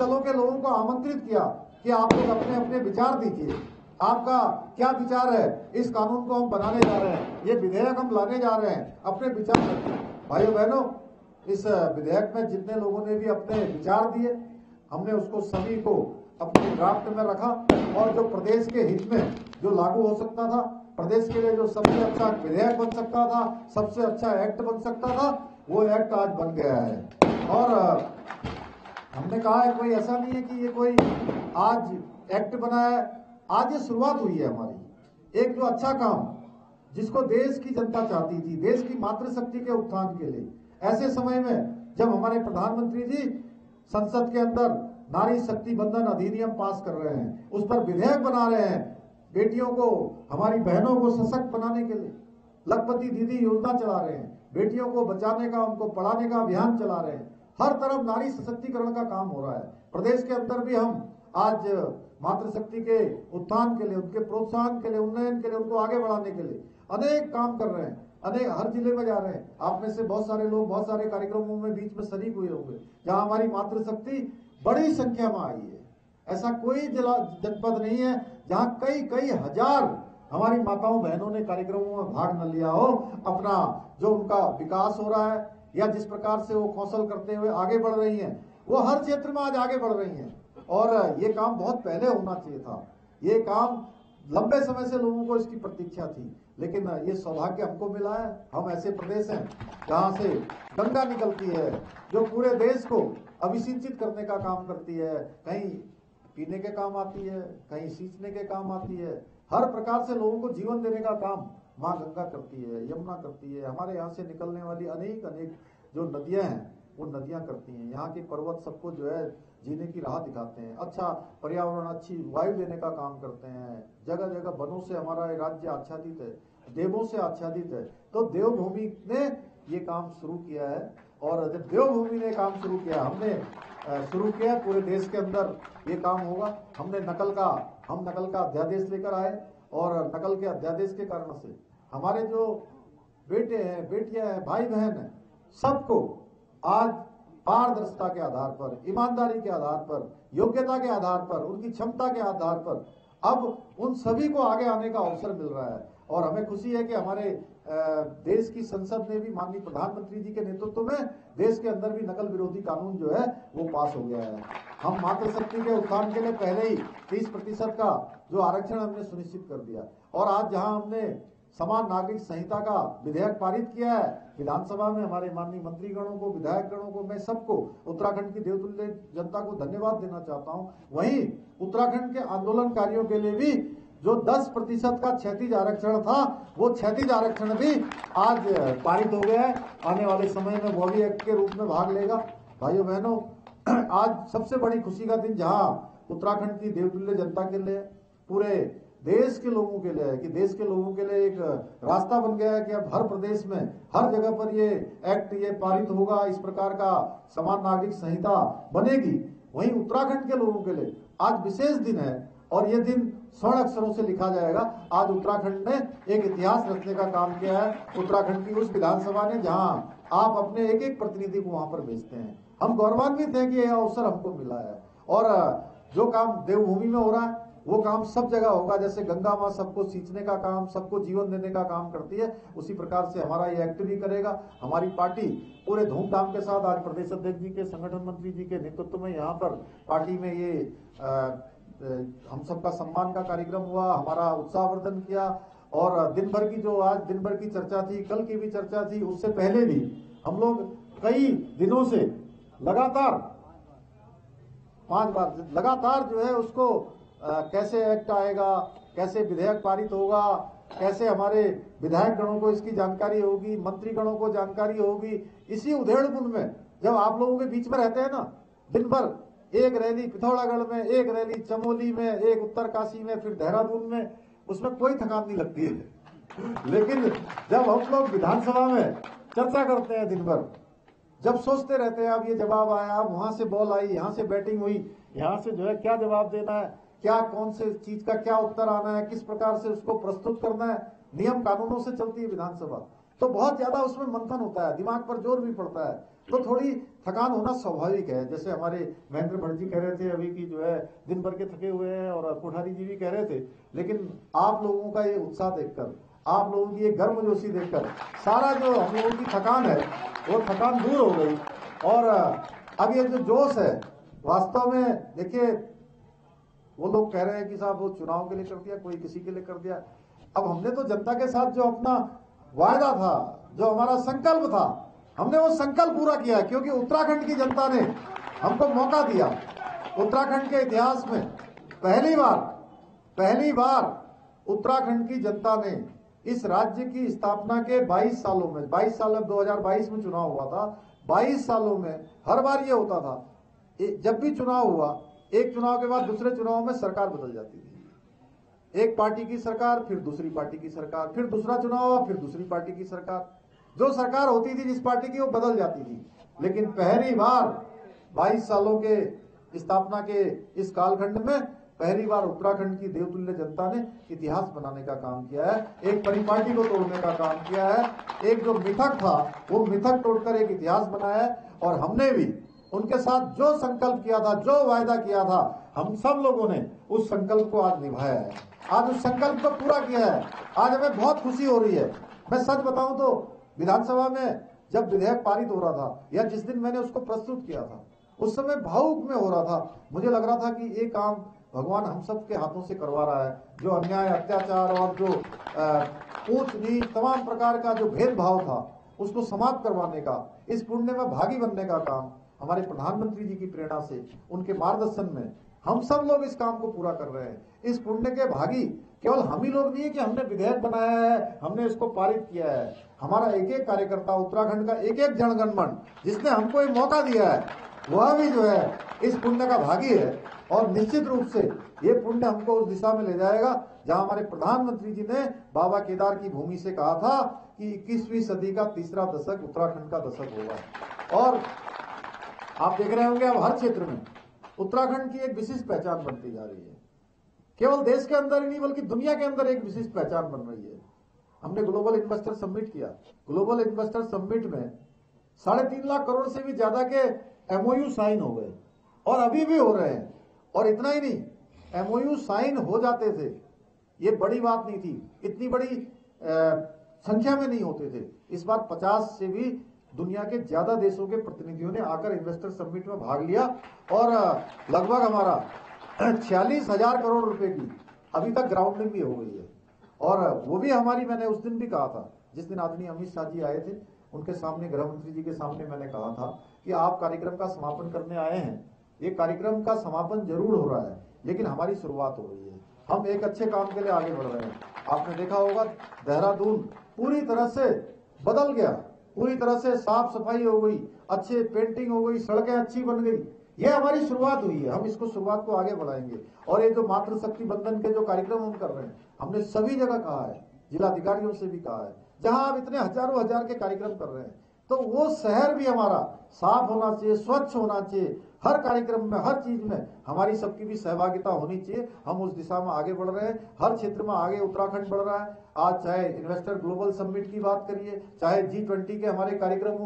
दलों के लोगों को आमंत्रित किया कि आप लोग अपने अपने विचार दीजिए, आपका क्या विचार है, इस कानून को हम बनाने जा रहे हैं, ये विधेयक हम लाने जा रहे हैं, अपने विचार रखिए। भाइयों बहनों, इस विधेयक में जितने लोगों ने भी अपने विचार दिए, हमने उसको सभी को अपने ड्राफ्ट में रखा, और जो प्रदेश के हित में जो लागू हो सकता था, प्रदेश के लिए जो सबसे अच्छा विधेयक बन सकता था, सबसे अच्छा एक्ट बन सकता था, वो एक्ट आज बन गया है। और हमने कहा है कोई ऐसा नहीं है कि ये कोई आज एक्ट बना है, आज ये शुरुआत हुई है हमारी एक जो अच्छा काम जिसको देश की जनता चाहती थी, देश की मातृशक्ति के उत्थान के लिए। ऐसे समय में जब हमारे प्रधानमंत्री जी संसद के अंदर नारी शक्ति बंधन अधिनियम पास कर रहे हैं, उस पर विधेयक बना रहे हैं, बेटियों को, हमारी बहनों को सशक्त बनाने के लिए लखपति दीदी योजना चला रहे हैं, बेटियों को बचाने का, उनको पढ़ाने का अभियान चला रहे हैं, हर तरफ नारी सशक्तिकरण का काम हो रहा है। प्रदेश के अंदर भी हम आज मातृशक्ति के उत्थान के लिए, उनके प्रोत्साहन के लिए, उन्नयन के लिए, उनको आगे बढ़ाने के लिए अनेक काम कर रहे हैं, अनेक हर जिले में जा रहे हैं। आप में से बहुत सारे लोग बहुत सारे कार्यक्रमों में बीच में शरीक हुए होंगे जहां हमारी मातृशक्ति बड़ी संख्या में आई है। ऐसा कोई जिला जनपद नहीं है जहां कई कई हजार हमारी माताओं बहनों ने कार्यक्रमों में भाग न लिया हो। अपना जो उनका विकास हो रहा है या जिस प्रकार से वो कौशल करते हुए आगे बढ़ रही हैं, वो हर क्षेत्र में आज आगे बढ़ रही हैं। और ये काम बहुत पहले होना चाहिए था, ये काम लंबे समय से लोगों को इसकी प्रतीक्षा थी, लेकिन ये सौभाग्य हमको मिला है। हम ऐसे प्रदेश हैं जहां से गंगा निकलती है, जो पूरे देश को अभिसिंचित करने का काम करती है, कहीं पीने के काम आती है, कहीं सींचने के काम आती है, हर प्रकार से लोगों को जीवन देने का काम माँ गंगा करती है, यमुना करती है। हमारे यहाँ से निकलने वाली अनेक अनेक जो नदियां हैं वो नदियां करती हैं। यहाँ के पर्वत सबको जो है जीने की राह दिखाते हैं, अच्छा पर्यावरण, अच्छी वायु देने का काम करते हैं। जगह जगह वनों से हमारा राज्य आच्छादित है, देवों से आच्छादित है। तो देवभूमि ने ये काम शुरू किया है, और जब देवभूमि ने काम शुरू किया, हमने शुरू किया, पूरे देश के अंदर ये काम होगा। हम नकल का अध्यादेश लेकर आए, और नकल के अध्यादेश के कारण से हमारे जो बेटे हैं, बेटियां हैं, भाई बहन हैं, सबको आज पारदर्शिता के आधार पर, ईमानदारी के आधार पर, योग्यता के आधार पर, उनकी क्षमता के आधार पर अब उन सभी को आगे आने का अवसर मिल रहा है। और हमें खुशी है कि हमारे देश की संसद ने भी माननीय प्रधानमंत्री जी के नेतृत्व में देश के अंदर भी नकल विरोधी कानून जो है वो पास हो गया है। हम मातृशक्ति के उत्थान के लिए पहले ही 30% का जो आरक्षण हमने सुनिश्चित कर दिया, और आज जहां हमने समान नागरिक संहिता का विधेयक पारित किया है विधानसभा में, हमारे माननीय मंत्रीगणों को, विधायक गणों को, मैं सबको, उत्तराखंड की देवतुल्य जनता को धन्यवाद देना चाहता हूं। वहीं उत्तराखंड के आंदोलनकारियों के लिए भी जो 10% का क्षैतिज आरक्षण था, वो क्षैतिज आरक्षण भी आज पारित हो गया है। आने वाले समय में वो भी एक्ट के रूप में भाग लेगा। भाइयों बहनों, आज सबसे बड़ी खुशी का दिन जहां उत्तराखंड की देवतुल्य जनता के लिए, पूरे देश के लोगों के लिए है, कि देश के लोगों के लिए एक रास्ता बन गया है कि अब हर प्रदेश में, हर जगह पर ये एक्ट ये पारित होगा, इस प्रकार का समान नागरिक संहिता बनेगी। वहीं उत्तराखंड के लोगों के लिए आज विशेष दिन है, और ये दिन स्वर्ण अक्षरों से लिखा जाएगा। आज उत्तराखंड ने एक इतिहास रचने का काम किया है। उत्तराखंड की उस विधानसभा ने जहां आप अपने एक एक प्रतिनिधि को वहां पर भेजते हैं, हम गौरवान्वित हैं कि यह अवसर हमको मिला है। और जो काम देवभूमि में हो रहा है वो काम सब जगह होगा। जैसे गंगा माँ सबको सींचने का काम, सबको जीवन देने का काम करती है, उसी प्रकार से हमारा ये एक्ट भी करेगा। हमारी पार्टी पूरे धूमधाम के साथ आज प्रदेश अध्यक्ष जी के, संगठन मंत्री जी के नेतृत्व में यहाँ पर पार्टी में ये हम सबका सम्मान का कार्यक्रम हुआ, हमारा उत्साहवर्धन किया। और दिन भर की जो आज दिन भर की चर्चा थी, कल की भी चर्चा थी, उससे पहले भी हम लोग कई दिनों से लगातार 5 बार लगातार जो है उसको कैसे एक्ट आएगा, कैसे विधेयक पारित होगा, कैसे हमारे विधायक गणों को इसकी जानकारी होगी, मंत्री गणों को जानकारी होगी। इसी उधेड़बुन में जब आप लोगों के बीच में रहते हैं ना, दिन भर एक रैली पिथौरागढ़ में, एक रैली चमोली में, एक उत्तरकाशी में, फिर देहरादून में, उसमें कोई थकान नहीं लगती है। लेकिन जब हम लोग विधानसभा में चर्चा करते हैं दिन भर, जब सोचते रहते हैं अब ये जवाब आया, अब वहां से बॉल आई, यहाँ से बैटिंग हुई, यहाँ से जो है क्या जवाब देना है, क्या कौन से चीज का क्या उत्तर आना है, किस प्रकार से उसको प्रस्तुत करना है। नियम कानूनों से चलती है विधानसभा, तो बहुत ज्यादा उसमें मंथन होता है, दिमाग पर जोर भी पड़ता है। तो थोड़ी थकान होना स्वाभाविक है। जैसे हमारे महेंद्र भट्ट जी कह रहे थे अभी की जो है दिन भर के थके हुए हैं, और कोठारी जी भी कह रहे थे, लेकिन आप लोगों का ये उत्साह देखकर, आप लोगों की ये गर्मजोशी देखकर सारा जो हम लोगों की थकान है वो थकान दूर हो गई। और अब ये जो जोश है वास्तव में देखिए, वो लोग कह रहे हैं कि साहब वो चुनाव के लिए कर दिया, कोई किसी के लिए कर दिया। अब हमने तो जनता के साथ जो अपना वायदा था, जो हमारा संकल्प था, हमने वो संकल्प पूरा किया, क्योंकि उत्तराखंड की जनता ने हमको मौका दिया। उत्तराखंड के इतिहास में पहली बार उत्तराखंड की जनता ने इस राज्य की स्थापना के 22 सालों में, 22 साल, अब 2022 में चुनाव हुआ था, 22 सालों में हर बार ये होता था, जब भी चुनाव हुआ, एक चुनाव के बाद दूसरे चुनाव में सरकार बदल जाती थी। एक पार्टी की सरकार, फिर दूसरी पार्टी की सरकार, फिर दूसरा चुनाव हुआ, फिर दूसरी पार्टी की सरकार। जो सरकार होती थी जिस पार्टी की, वो बदल जाती थी। लेकिन पहली बार 22 सालों के स्थापना के इस कालखंड में पहली बार उत्तराखंड की देवतुल्य जनता ने इतिहास बनाने का काम किया है, एक परिपाटी को तोड़ने का काम किया है। एक जो मिथक था वो मिथक तोड़कर एक इतिहास बनाया है। और हमने भी उनके साथ जो संकल्प किया था, जो वायदा किया था, हम सब लोगों ने उस संकल्प को आज निभाया है, आज उस संकल्प को पूरा किया है। आज हमें बहुत खुशी हो रही है। मैं सच बताऊं तो विधानसभा में जब विधेयक पारित हो रहा था, या जिस दिन मैंने उसको प्रस्तुत किया था, उस समय भावुक में हो रहा था। मुझे लग रहा था कि ये काम भगवान हम सब के हाथों से करवा रहा है। जो अन्याय, अत्याचार और जो ऊंच नीच तमाम प्रकार का जो भेदभाव था, उसको समाप्त करवाने का, इस पुण्य में भागी बनने का काम हमारे प्रधानमंत्री जी की प्रेरणा से, उनके मार्गदर्शन में हम सब लोग इस काम को पूरा कर रहे हैं। इस पुण्य के भागी केवल हम ही लोग नहीं है कि हमने विधेयक बनाया है, हमने इसको पारित किया है। हमारा एक एक कार्यकर्ता, उत्तराखंड का एक एक जनगणमन जिसने हमको एक मौका दिया है, वह भी जो है इस पुण्य का भागी है। और निश्चित रूप से ये पुण्य हमको उस दिशा में ले जाएगा जहां हमारे प्रधानमंत्री जी ने बाबा केदार की भूमि से कहा था कि 21वीं सदी का तीसरा दशक उत्तराखंड का दशक होगा। और आप देख रहे होंगे अब हर क्षेत्र में उत्तराखंड की एक विशिष्ट पहचान बनती जा रही है। केवल देश के अंदर ही नहीं बल्कि दुनिया के अंदर एक विशिष्ट पहचान बन रही है। हमने ग्लोबल इन्वेस्टर समिट किया। ग्लोबल इन्वेस्टर समिट में 3.5 लाख करोड़ से भी ज्यादा के एमओयू साइन हो गए, और अभी भी हो रहे हैं। और इतना ही नहीं, एमओयू साइन हो जाते थे, ये बड़ी बात नहीं थी, इतनी बड़ी संख्या में नहीं होते थे। इस बार 50 से भी दुनिया के ज्यादा देशों के प्रतिनिधियों ने आकर इन्वेस्टर समिट में भाग लिया, और लगभग हमारा 46,000 करोड़ रुपए की अभी तक ग्राउंडिंग भी हो गई है। और वो भी हमारी, मैंने उस दिन भी कहा था, जिस दिन आदरणीय अमित शाह जी आए थे, उनके सामने, गृह मंत्री जी के सामने मैंने कहा था कि आप कार्यक्रम का समापन करने आए हैं, ये कार्यक्रम का समापन जरूर हो रहा है, लेकिन हमारी शुरुआत हो रही है। हम एक अच्छे काम के लिए आगे बढ़ रहे हैं। आपने देखा होगा देहरादून पूरी तरह से बदल गया, पूरी तरह से साफ सफाई हो गई, अच्छे पेंटिंग हो गई, सड़कें अच्छी बन गई। ये हमारी शुरुआत हुई है, हम इसको शुरुआत को आगे बढ़ाएंगे। और ये जो मातृशक्ति बंधन के जो कार्यक्रम हम कर रहे हैं, हमने सभी जगह कहा है, जिलाधिकारियों से भी कहा है, जहां आप इतने हजारों हजार के कार्यक्रम कर रहे हैं, तो वो शहर भी हमारा साफ होना चाहिए, स्वच्छ होना चाहिए। हर कार्यक्रम में, हर चीज में हमारी सबकी भी सहभागिता होनी चाहिए। हम उस दिशा में आगे बढ़ रहे हैं, हर क्षेत्र में आगे उत्तराखंड बढ़ रहा है। आज चाहे इन्वेस्टर ग्लोबल समिट की बात करिए, चाहे G20 के हमारे कार्यक्रमों की